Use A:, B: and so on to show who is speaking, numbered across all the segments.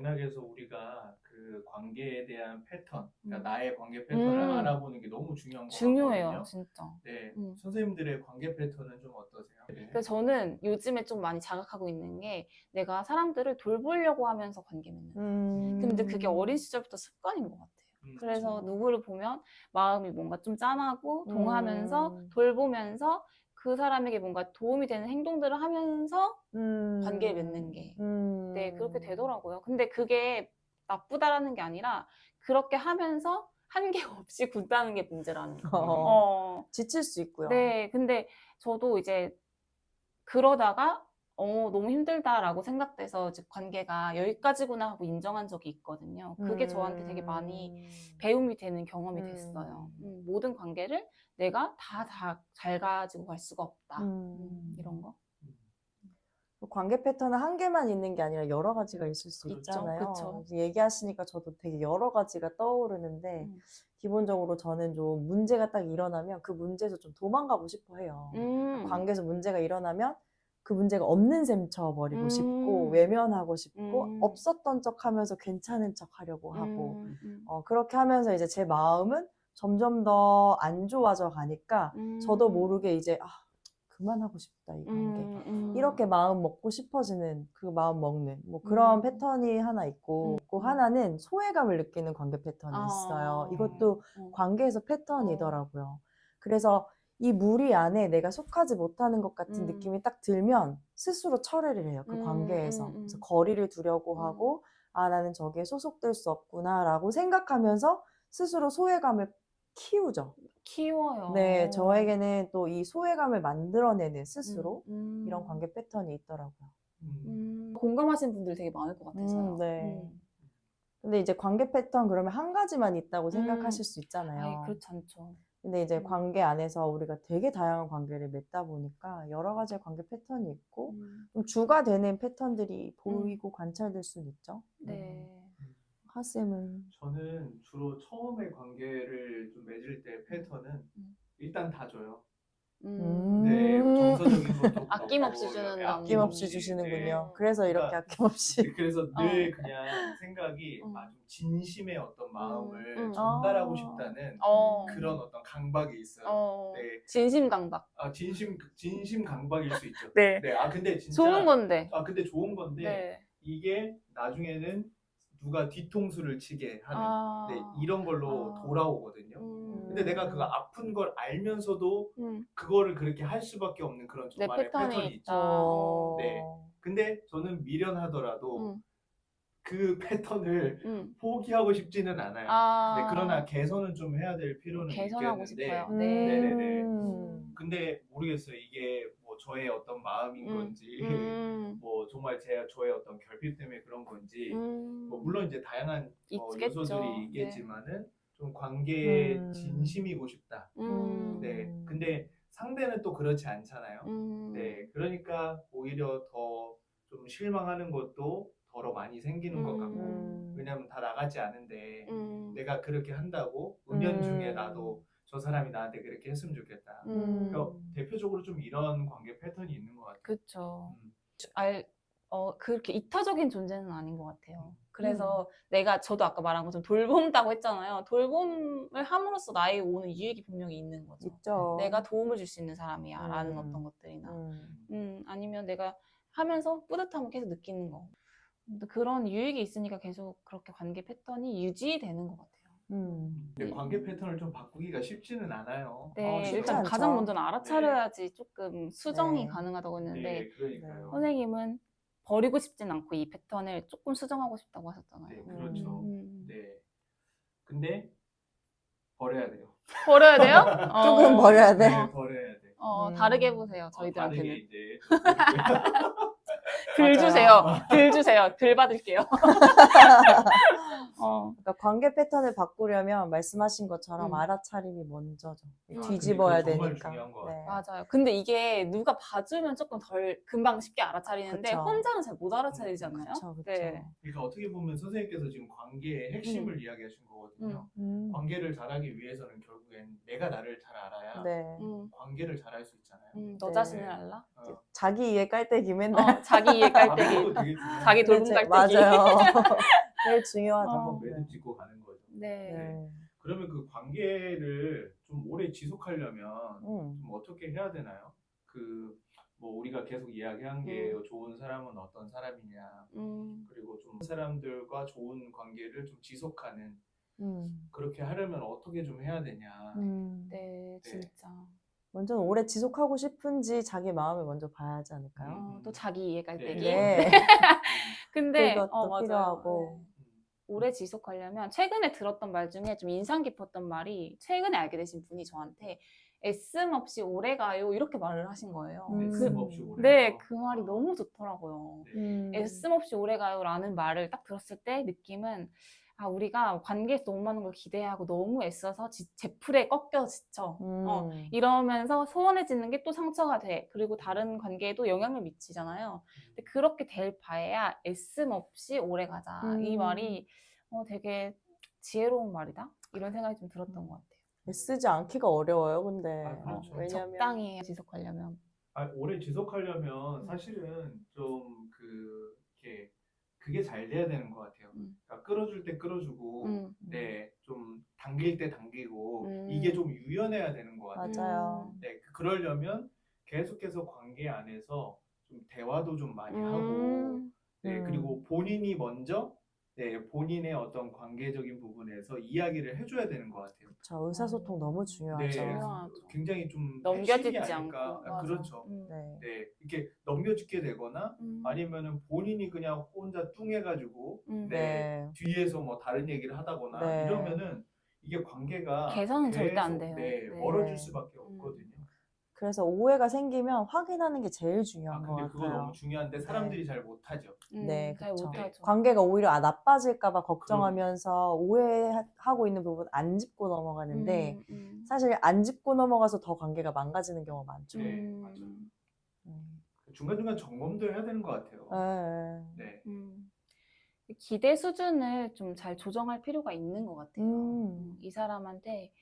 A: 맥락에서 우리가 그 관계에 대한 패턴, 그러니까
B: 음.
A: 나의 관계 패턴을
B: 음.
A: 알아보는 게 너무 중요한 것
B: 중요해요,
A: 같거든요.
B: 진짜.
A: 네,
B: 음.
A: 선생님들의 관계 패턴은 좀 어떠세요? 네.
B: 그래서 저는 요즘에 좀 많이 자각하고 있는 게 내가 사람들을 돌보려고 하면서 관계 맺는다. 근데 그게 어린 시절부터 습관인 것 같아요. 그래서
A: 그렇죠.
B: 누구를 보면 마음이 뭔가 좀 짠하고 동하면서 돌보면서 그 사람에게 뭔가 도움이 되는 행동들을 하면서 관계를 맺는 게 네, 그렇게 되더라고요. 근데 그게 나쁘다라는 게 아니라 그렇게 하면서 한계 없이 굳다는 게 문제라는 거.
C: 지칠 수 있고요.
B: 네, 근데 저도 이제 그러다가 너무 힘들다라고 생각돼서 이제 관계가 여기까지구나 하고 인정한 적이 있거든요. 그게 저한테 되게 많이 배움이 되는 경험이 됐어요. 모든 관계를 내가 다 잘 가지고 갈 수가 없다. 이런 거.
C: 관계 패턴은 한 개만 있는 게 아니라 여러 가지가 있을 수
A: 그렇죠.
C: 있잖아요.
B: 그쵸.
C: 이제 얘기하시니까 저도 되게 여러 가지가 떠오르는데 기본적으로 저는 좀 문제가 딱 일어나면 그 문제에서 좀 도망가고 싶어 해요. 관계에서 문제가 일어나면 그 문제가 없는 셈 쳐버리고 싶고 외면하고 싶고 없었던 척 하면서 괜찮은 척 하려고 하고 그렇게 하면서 이제 제 마음은 점점 더 안 좋아져 가니까 저도 모르게 이제 그만하고 싶다 이 관계 이렇게 마음 먹고 싶어지는 그 마음 먹는 뭐 그런 패턴이 하나 있고 그 하나는 소외감을 느끼는 관계 패턴이 있어요. 이것도 관계에서 패턴이더라고요. 그래서 이 무리 안에 내가 속하지 못하는 것 같은 느낌이 딱 들면 스스로 철회를 해요. 그 관계에서. 그래서 거리를 두려고 하고 나는 저기에 소속될 수 없구나 라고 생각하면서 스스로 소외감을 키우죠.
B: 키워요.
C: 네, 저에게는 또 이 소외감을 만들어내는 스스로 이런 관계 패턴이 있더라고요.
B: 공감하시는 분들 되게 많을 것 같아서요.
C: 네. 근데 이제 관계 패턴 그러면 한 가지만 있다고 생각하실 수
B: 아이,
C: 있잖아요.
B: 그렇지 않죠.
C: 근데 이제 관계 안에서 우리가 되게 다양한 관계를 맺다 보니까 여러 가지의 관계 패턴이 있고 좀 주가 되는 패턴들이 보이고 관찰될 수는 있죠.
B: 네.
C: 하쌤은?
A: 저는 주로 처음에 관계를 좀 맺을 때 패턴은 일단 다 줘요. 네, 정서적인 것도
B: 아낌없이
A: 그렇고,
B: 주는
C: 아낌없이
A: 네.
C: 주시는군요. 그래서 이렇게
A: 그러니까
C: 아낌없이.
A: 그래서 늘 그냥 생각이 좀 진심의 어떤 마음을 전달하고 싶다는 그런 어떤 강박이 있어요. 네.
B: 진심 강박.
A: 진심 강박일 수 있죠.
B: 네.
A: 네, 근데 진짜
B: 좋은 건데.
A: 근데 좋은 건데
B: 네.
A: 이게 나중에는 누가 뒤통수를 치게 하는 네, 이런 걸로
B: 아.
A: 돌아오거든요. 근데 내가 그거 아픈 걸 알면서도 그거를 그렇게 할 수밖에 없는 그런
B: 내
A: 저만의 패턴이 있죠.
B: 있다.
A: 네. 근데 저는 미련하더라도 그 패턴을 포기하고 싶지는 않아요. 네, 그러나 개선은 좀 해야 될 필요는
B: 개선하고
A: 있겠는데,
B: 싶어요.
A: 네네네. 근데 모르겠어요. 이게 뭐 저의 어떤 마음인 건지, 뭐 정말 저의 어떤 결핍 때문에 그런 건지, 뭐 물론 이제 다양한
B: 있겠죠.
A: 요소들이 있겠지만은 좀 관계에 진심이고 싶다. 네, 근데 상대는 또 그렇지 않잖아요. 네, 그러니까 오히려 더 좀 실망하는 것도 더러 많이 생기는 것 같고, 왜냐면 다 나가지 않은데 내가 그렇게 한다고 은연중에 나도 저 사람이 나한테 그렇게 했으면 좋겠다. 그러니까 대표적으로 좀 이런 관계 패턴이 있는 것 같아요.
B: 그쵸. 그렇게 이타적인 존재는 아닌 것 같아요. 그래서 저도 아까 말한 것처럼 돌본다고 했잖아요. 돌봄을 함으로써 나에게 오는 유익이 분명히 있는 거죠.
C: 있죠.
B: 내가 도움을 줄 수 있는 사람이야 라는 어떤 것들이나 아니면 내가 하면서 뿌듯함을 계속 느끼는 거. 근데 그런 유익이 있으니까 계속 그렇게 관계 패턴이 유지되는 것 같아요.
A: 근데 관계 패턴을 좀 바꾸기가 쉽지는 않아요.
B: 네,
C: 쉽지
B: 일단
C: 않죠.
B: 가장 먼저는 알아차려야지 조금 수정이 가능하다고 했는데
A: 네, 그러니까요.
B: 선생님은 버리고 싶진 않고 이 패턴을 조금 수정하고 싶다고 하셨잖아요.
A: 네, 그렇죠. 네. 근데 버려야 돼요.
B: 버려야 돼요?
C: 조금 버려야 돼.
A: 네, 버려야 돼.
B: 다르게 해보세요.
A: 다르게
B: 저희들한테는.
A: 이제
B: 글 주세요. 글 주세요. 글 받을게요.
C: 그러니까 관계 패턴을 바꾸려면 말씀하신 것처럼 알아차림이 먼저죠. 뒤집어야
A: 근데 그거 정말
C: 되니까.
A: 중요한 것 같아요.
B: 맞아요. 근데 이게 누가 봐주면 조금 덜 금방 쉽게 알아차리는데
C: 그쵸.
B: 혼자는 잘 못 알아차리지 않나요?
C: 그쵸.
B: 네.
A: 그러니까 어떻게 보면 선생님께서 지금 관계의 핵심을 이야기하신 거거든요. 관계를 잘하기 위해서는 결국엔 내가 나를 잘 알아야
C: 네.
A: 관계를 잘할 수 있잖아요.
B: 너
C: 네.
B: 자신을 알라?
C: 자기 이해 깔때기 맨날.
B: 자기 이해 깔때기.
A: 그거 되게 중요한
B: 자기
A: 거예요.
B: 돌봄 깔때기.
C: 맞아요. 제일 중요하죠.
A: 매듭 짓고 가는 거죠.
B: 네.
C: 네.
A: 그러면 그 관계를 좀 오래 지속하려면 좀 어떻게 해야 되나요? 그 뭐 우리가 계속 이야기한 게 좋은 사람은 어떤 사람이냐, 그리고 좀 사람들과 좋은 관계를 좀 지속하는 그렇게 하려면 어떻게 좀 해야 되냐.
B: 네, 진짜.
C: 먼저 오래 지속하고 싶은지 자기 마음을 먼저 봐야 하지 않을까요?
B: 또 자기 이해 깔때기.
C: 네.
B: 근데
C: 그것도
B: 맞아요.
C: 필요하고.
B: 네. 오래 지속하려면 최근에 들었던 말 중에 좀 인상 깊었던 말이 최근에 알게 되신 분이 저한테 애씀 없이 오래 가요 이렇게 말을 하신 거예요.
A: 애씀 없이 오래
B: 네,
A: 가요?
B: 그 말이 너무 좋더라고요.
A: 네.
B: 애씀 없이 오래 가요라는 말을 딱 들었을 때 느낌은 우리가 관계에서 너무 많은 걸 기대하고 너무 애써서 제풀에 꺾여 지쳐. 이러면서 소원해지는 게 또 상처가 돼. 그리고 다른 관계에도 영향을 미치잖아요. 근데 그렇게 될 바에야 애씀 없이 오래 가자. 이 말이 되게 지혜로운 말이다. 이런 생각이 좀 들었던 것 같아요.
C: 애쓰지 않기가 어려워요, 근데.
A: 그렇죠.
C: 왜냐면
B: 적당히 지속하려면.
A: 오래 지속하려면 사실은 좀 그게 잘 돼야 되는 것 같아요. 그러니까 끌어줄 때 끌어주고, 네, 좀 당길 때 당기고, 이게 좀 유연해야 되는 것 같아요.
C: 맞아요.
A: 네, 그러려면 계속해서 관계 안에서 좀 대화도 좀 많이 하고, 네, 그리고 본인이 먼저 본인의 어떤 관계적인 부분에서 이야기를 해줘야 되는 것 같아요.
C: 그렇죠. 의사소통 너무 중요하죠.
A: 네,
B: 중요하죠.
A: 굉장히 좀
B: 넘겨짓지
A: 핵심이 아닐까.
B: 않고. 맞아.
A: 그렇죠.
C: 네.
A: 네, 이렇게 넘겨짓게 되거나 아니면은 본인이 그냥 혼자 뚱해가지고
C: 네.
A: 뒤에서 뭐 다른 얘기를 하다거나
C: 네.
A: 이러면은 이게 관계가
B: 개선은 절대 안
A: 계속,
B: 돼요.
A: 네,
B: 네.
A: 멀어질 수밖에 없거든요.
C: 그래서 오해가 생기면 확인하는 게 제일 중요한 것
A: 근데 그거
C: 같아요.
A: 너무 중요한데 사람들이 잘 못하죠.
C: 네,
B: 잘
C: 그쵸.
B: 못하죠.
C: 관계가 오히려 나빠질까봐 걱정하면서 오해하고 있는 부분 안 짚고 넘어가는데 사실 안 짚고 넘어가서 더 관계가 망가지는 경우가 많죠.
A: 네, 맞아요. 중간중간 점검도 해야 되는 것 같아요. 네.
B: 기대 수준을 좀 잘 조정할 필요가 있는 것 같아요. 이 사람한테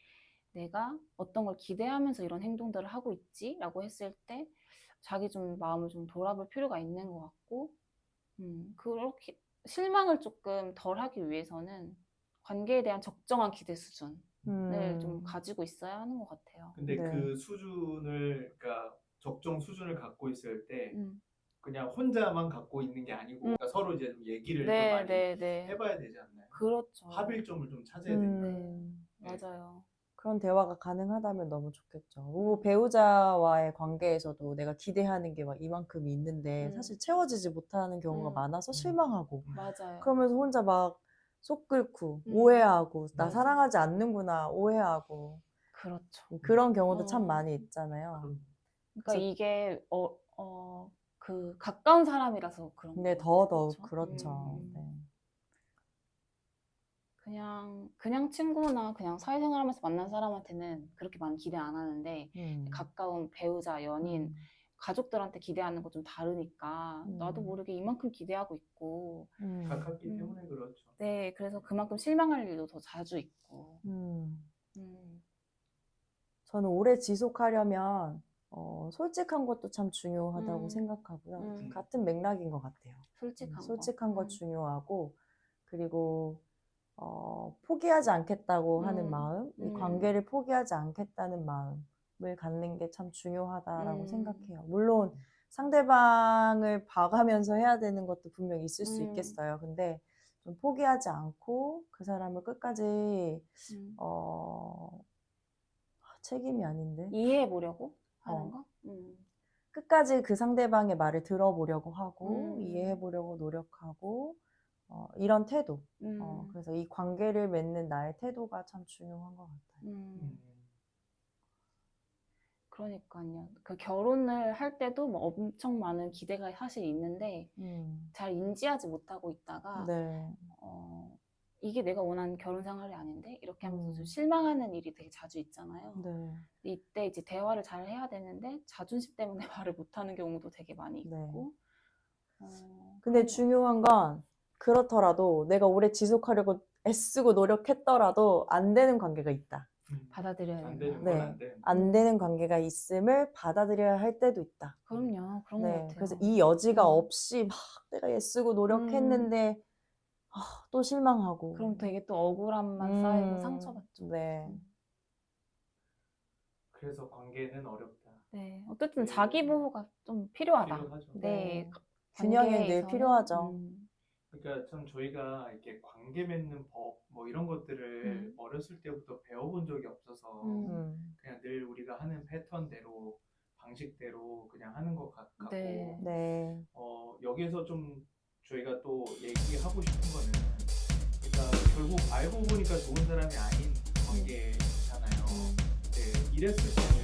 B: 내가 어떤 걸 기대하면서 이런 행동들을 하고 있지? 라고 했을 때 자기 좀 마음을 좀 돌아볼 필요가 있는 것 같고 그렇게 실망을 조금 덜 하기 위해서는 관계에 대한 적정한 기대 수준을 좀 가지고 있어야 하는 것 같아요.
A: 근데
C: 네.
A: 그 수준을, 그러니까 적정 수준을 갖고 있을 때 그냥 혼자만 갖고 있는 게 아니고 그러니까 서로 이제 좀 얘기를 좀 많이 해봐야 되지 않나요?
B: 그렇죠.
A: 합일점을 좀 찾아야 되는데.
B: 맞아요.
C: 그런 대화가 가능하다면 너무 좋겠죠. 그리고 배우자와의 관계에서도 내가 기대하는 게 막 이만큼이 있는데 사실 채워지지 못하는 경우가 많아서 실망하고
B: 맞아요.
C: 그러면서 혼자 막 속 끓고 오해하고 나
A: 맞아.
C: 사랑하지 않는구나 오해하고
B: 그렇죠.
C: 그런 경우도 참 많이 있잖아요.
B: 그러니까 이게 그 가까운 사람이라서 그런
C: 근데
B: 거
C: 더더욱 그렇죠. 네.
B: 그냥 친구나 그냥 사회생활하면서 만난 사람한테는 그렇게 많이 기대 안 하는데 가까운 배우자, 연인, 가족들한테 기대하는 거 좀 다르니까 나도 모르게 이만큼 기대하고 있고
A: 가깝기 때문에 그렇죠.
B: 네, 그래서 그만큼 실망할 일도 더 자주 있고
C: 저는 오래 지속하려면 솔직한 것도 참 중요하다고 생각하고요. 같은 맥락인 것 같아요. 솔직한 거 중요하고 그리고 포기하지 않겠다고 하는 마음, 이 관계를 포기하지 않겠다는 마음을 갖는 게 참 중요하다라고 생각해요. 물론 상대방을 봐가면서 해야 되는 것도 분명히 있을 수 있겠어요. 근데 좀 포기하지 않고 그 사람을 끝까지 책임이 아닌데
B: 이해해 보려고 하는 거?
C: 끝까지 그 상대방의 말을 들어보려고 하고 이해해 보려고 노력하고 이런 태도. 그래서 이 관계를 맺는 나의 태도가 참 중요한 것 같아요.
B: 그러니까요. 그 결혼을 할 때도 뭐 엄청 많은 기대가 사실 있는데 잘 인지하지 못하고 있다가 이게 내가 원하는 결혼 생활이 아닌데 이렇게 하면서 좀 실망하는 일이 되게 자주 있잖아요. 이때 이제 대화를 잘 해야 되는데 자존심 때문에 말을 못하는 경우도 되게 많이 있고.
C: 근데 중요한 건 그렇더라도 내가 오래 지속하려고 애쓰고 노력했더라도 안 되는 관계가 있다.
B: 받아들여야
A: 안
B: 된다.
A: 되는
C: 네.
A: 건 안 되는.
C: 안 되는 관계가 있음을 받아들여야 할 때도 있다.
B: 그럼요. 그런 것
C: 네.
B: 같아요.
C: 그래서 이 여지가
B: 음.
C: 없이 막 내가 애쓰고 노력했는데 또 실망하고.
B: 그럼 되게 또 억울함만 쌓이고 상처받죠.
C: 네.
A: 그래서 관계는 어렵다.
B: 네. 어쨌든
A: 네.
B: 자기 보호가 좀 필요하다.
A: 필요하죠.
B: 네.
C: 균형이 늘
B: 관계에서는,
C: 필요하죠.
A: 그러니까 참 저희가 이렇게 관계 맺는 법 뭐 이런 것들을 어렸을 때부터 배워본 적이 없어서 그냥 늘 우리가 하는 패턴대로 방식대로 그냥 하는 것 같고
B: 네.
C: 네.
A: 여기에서 좀 저희가 또 얘기하고 싶은 거는 그러니까 결국 알고 보니까 좋은 사람이 아닌 관계잖아요. 네, 이랬을 때는